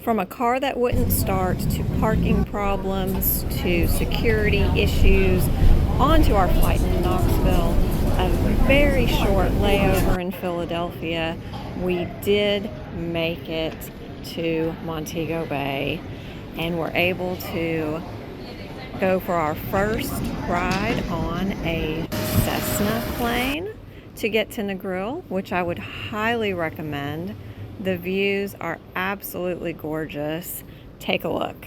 From a car that wouldn't start, to parking problems, to security issues, onto our flight in Knoxville, a very short layover in Philadelphia, we did make it to Montego Bay and were able to go for our first ride on a Cessna plane to get to Negril, which I would highly recommend. The views are absolutely gorgeous. Take a look.